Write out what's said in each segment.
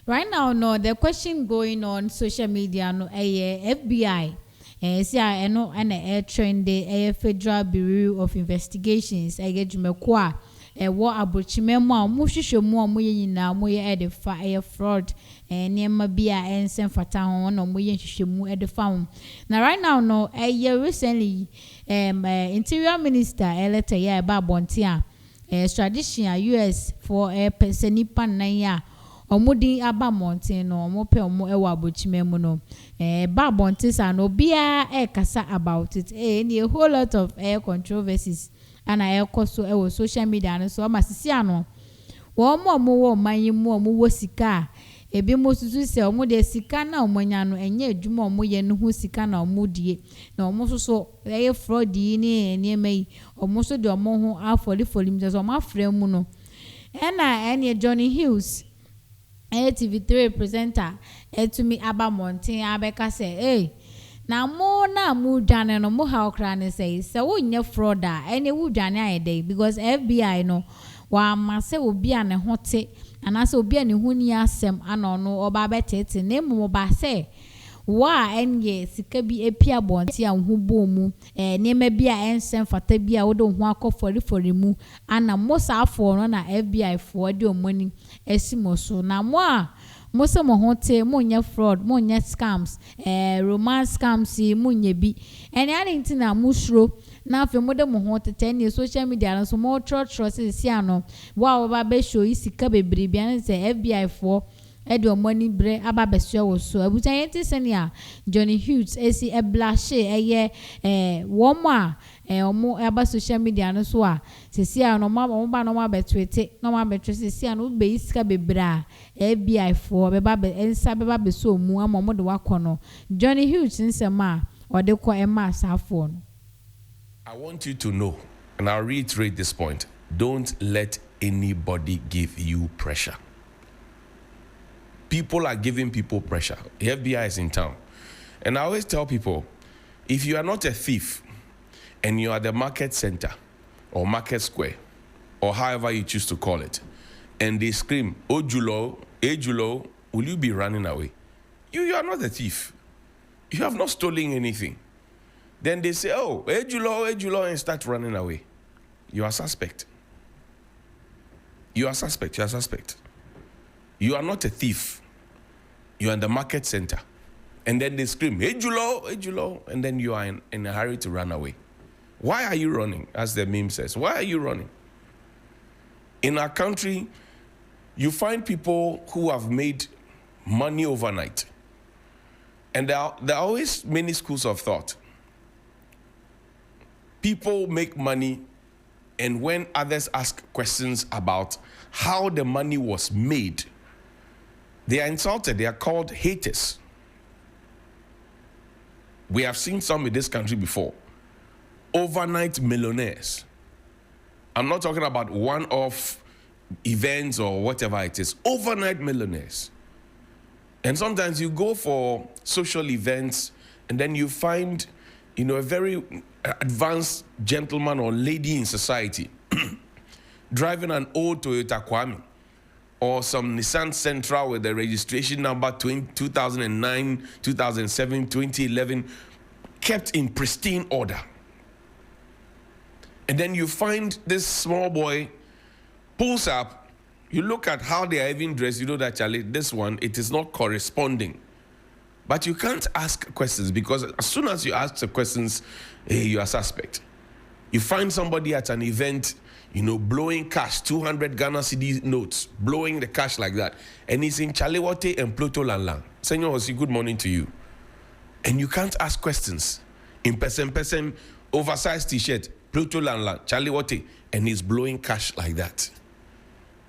Right now, no, the question going on social media, no, FBI. See, I know, and a trend, the Federal Bureau of Investigations, I get you what about Chimemo, Mushisho, more, Muyina, Muya at the fire fraud, and near Mabia and San Fatan, or Muyashimu at the farm. Now, right now, no, a year recently, Interior Minister, Eleta, yeah, Babontia, extradition, US for a personipan naya. Omudi aba mountain no omope omo ewa bochimemu no ba bontis and obia kasa about it a whole lot of controversies and I so e social media and so amasisi ano wo mo manyimu omo wo sika ebi mo susu se omo de sika na omonya no enye adwuma omo ye no ho sika na omo die na omo so fraud yi ni emei omo so de omo ho afoli mje so omo afrem mu no ena Johnnie Hughes TV3 presenter to me aba mountain abeka say hey na mo dwane no mo ha okra ne say wo nye fraud any wo dwane ayede because FBI no wa mase obi a ne hote anase obi a ne huni asem ana no oba betete na mo ba say wa enye sika bi epia bonti a ho bomu nema bi a ensem fata bi a wo do ho akofori mu ana mo sa afo no na FBI fo de omoni esimo so na mo a mo se mo hote mo nya fraud mo nya scams romance scams mo nya bi ene adinti na musro na afi mo de mo hote ten social media so mo tro se ano wa ba be show isika bebre bi an se FBI fo edo money bre aba besua wo so abutan yenti senia Johnnie Hughes esi blashe womo a omo aba social media no so a sesi a no ma betwete no ma betwe sesi a no be iska bebra FBI for beba be ensa beba be so mu amomo de wakono Johnnie Hughes nsema ode ko ema asafo no. I want you to know, and I'll reiterate this point, don't let anybody give you pressure. People are giving people pressure. The FBI is in town. And I always tell people, if you are not a thief and you are the market center or market square or however you choose to call it, and they scream, Ojulo, Ejulo, will you be running away? You are not a thief. You have not stolen anything. Then they say, oh, Ejulo, and start running away. You are suspect. You are suspect. You are suspect. You are not a thief. You are in the market center. And then they scream, hey, Julo, and then you are in a hurry to run away. Why are you running, as the meme says? Why are you running? In our country, you find people who have made money overnight. And there are always many schools of thought. People make money, and when others ask questions about how the money was made, they are insulted. They are called haters. We have seen some in this country before. Overnight millionaires. I'm not talking about one-off events or whatever it is. Overnight millionaires. And sometimes you go for social events and then you find, a very advanced gentleman or lady in society driving an old Toyota Kwame or some Nissan Sentra with the registration number 2009, 2007, 2011, kept in pristine order. And then you find this small boy pulls up, you look at how they are even dressed, you know that, Charlie, this one, it is not corresponding. But you can't ask questions because as soon as you ask the questions, you are suspect. You find somebody at an event, blowing cash, 200 Ghana cedi notes, blowing the cash like that. And he's in Chalewote and Pluto Lanlang. Senor Hosi, good morning to you. And you can't ask questions. In person, oversized t-shirt, Pluto Lanlang, Chalewote, and he's blowing cash like that.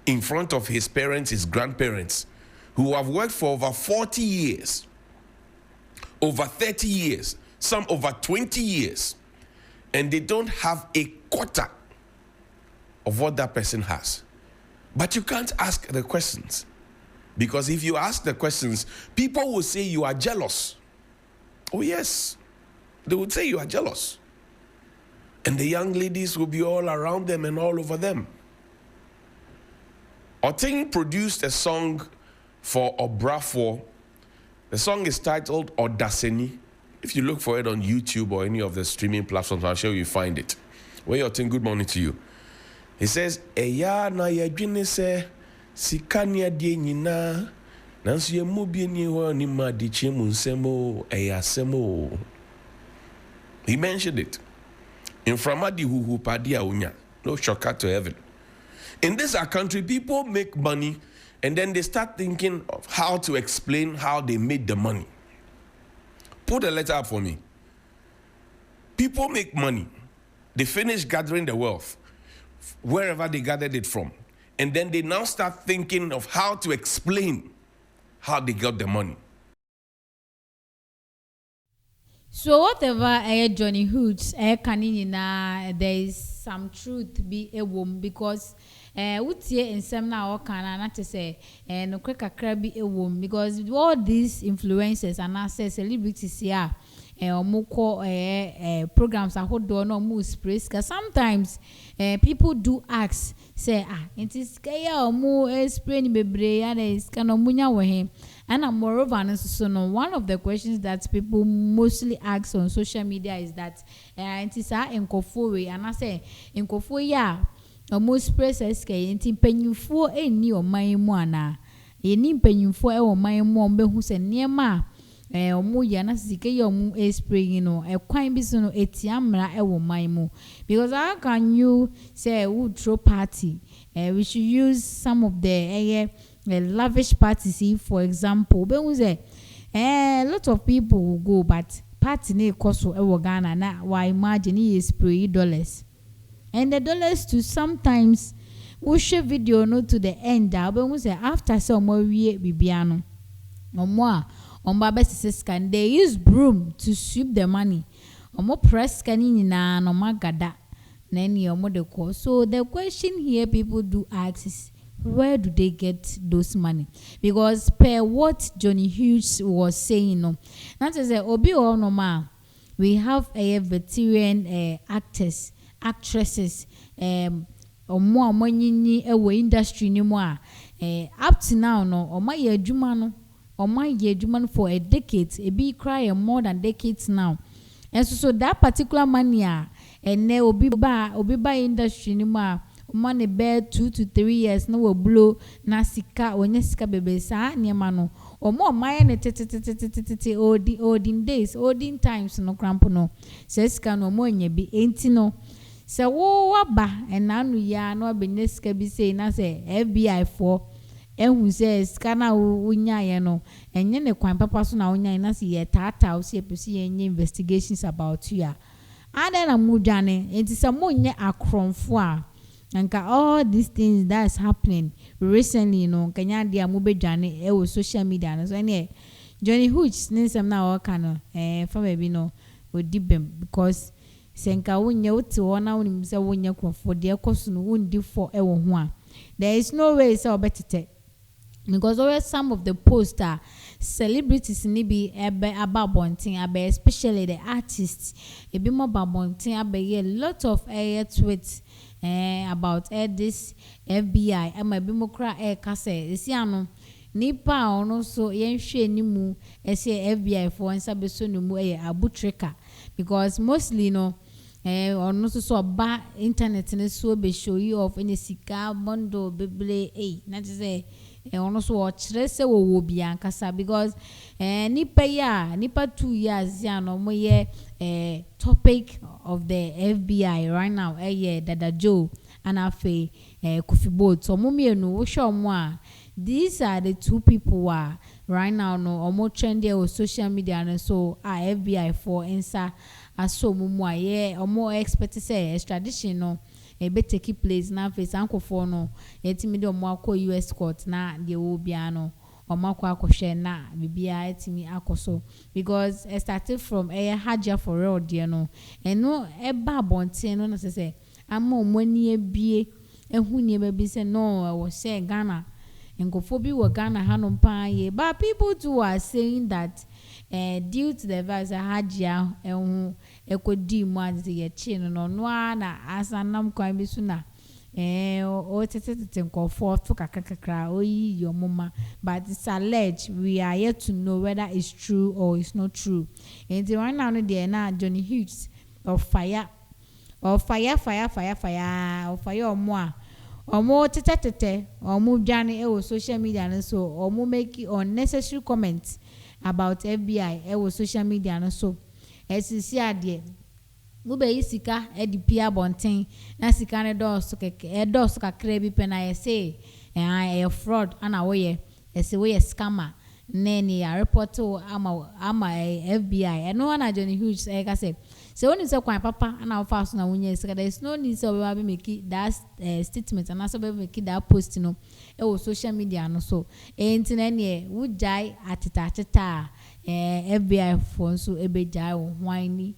In front of his parents, his grandparents, who have worked for over 40 years, over 30 years, some over 20 years, and they don't have a quarter of what that person has. But you can't ask the questions. Because if you ask the questions, people will say you are jealous. Oh yes, they would say you are jealous. And the young ladies will be all around them and all over them. Oting produced a song for Obrafo. The song is titled Odaseni. If you look for it on YouTube or any of the streaming platforms, I'm sure you find it. Where you're saying good morning to you. He says, Eya na yadwene se sikania die nyina nanso ye mobie ni ho ni ma de chemu nsemo eya semo. He mentioned it. In Framadi Huhu Padia Unya. No shortcut to heaven. In this our country, people make money and then they start thinking of how to explain how they made the money. Put a letter up for me. People make money. They finish gathering the wealth, wherever they gathered it from. And then they now start thinking of how to explain how they got the money. So whatever Johnnie Hughes there is some truth be a woman because utie in some now can not to say no quick be a woman because all these influencers and I say celebrities here programs are hold on no more praise because sometimes people do ask say it is kaya more spray ni bebre and is kind of munya with him. And moreover, so no, one of the questions that people mostly ask on social media is that it is in Kofowe, and I say in Kofowe, yeah, most press in penyufo any or my moana, any penyufo or my mom who said near ma. Omu yana sike yomu spray you know a quite bisono etiamra ewo maimu because how can you say would throw party we should use some of the lavish parties for example but we say a lot of people will go but party ne cost ewo Ghana na why imagine he spray dollars and the dollars to sometimes we share video no to the end but we say after some more we bibiano no more on Baba scan they use broom to sweep the money. Omo press scanning na no magada. Nani omo de call. So the question here people do ask is where do they get those money? Because per what Johnnie Hughes was saying, no, that is a obi or no ma. We have a veteran actors, actresses, omo nyinyi ewe industry ni mo up to now no omo ye adwuma no my year for a decade, a big cry more than decades now. And so that particular money, and ne obi ba industry ni ma money bear 2 to 3 years no will blow na sika onye sika bebe sa niema no or more my olden days, olden times no cramp no says can no more be ain't no. So wo ba and now ya no be neska be say na say FBI for who says kana unya ye no enye ne kwan papa so na unya na se ye tata o se pesi enye investigations about you and then amudwane enti se mo nye akronfo a nka all these things that's happening recently no kanya dia mo bedwane e wo social media no so ene Johnnie Hughes nsem na o kana fa baby no odibem because senka unya uti wona unim se unya krofo de ekoso no undi for e wo ho a there is no way so betete because always some of the poster celebrities ni be about bonting especially the artists e be more about bonting a lot of tweets about this FBI am be more cry kase esi ano nipa ono so yenhwe ni mu ese FBI for nsa be so no mu abutreka because mostly no ono so ba internet ne so be show you of any sika bondo beble na say ono so ochire se wo bia nkasa because nipa 2 years ya no mo ye topic of the FBI right now Dada Joe and afe Kofibot so mo mienu wo show mo a these are the two people who right now no omo trendy on social media and so FBI for insa aso mumu aye omo expect say extradition no e be take place na face anko for no etimi de omo akọ US court na de wo bia no omo akọ akọhwe na bibia etimi akoso because it started from Haja for real there no eno e ba bonten no na say ama omo ani ebie ehu ni e be say no wo say Ghana Ngofobi wa Ghana hanom pa ye but people too are saying that due to the virus Hajia ekodi mu ante ye chi no no na asanam kwan bi so na o tete nkofo to kakakakra oyi your mama, but it's alleged. We are yet to know whether it's true or it's not true. And the one now there na Johnnie Hughes of fire of fire omo tete omo dwane e social media no so omo make unnecessary comments about FBI e social media no so esisi ade mo be isika e di pia bonten na sika ne dos kakra bi pe na ye say e fraud ana wo ye ese wo ye scammer nene ya report ama FBI no na Johnnie Hughes e ka say so when you say kwan papa ana ofa so na wonye sika there is no need so we be make that statement and also be make that post no e social media no so enti na ne wo jai ateta FBI for so e be jai whiny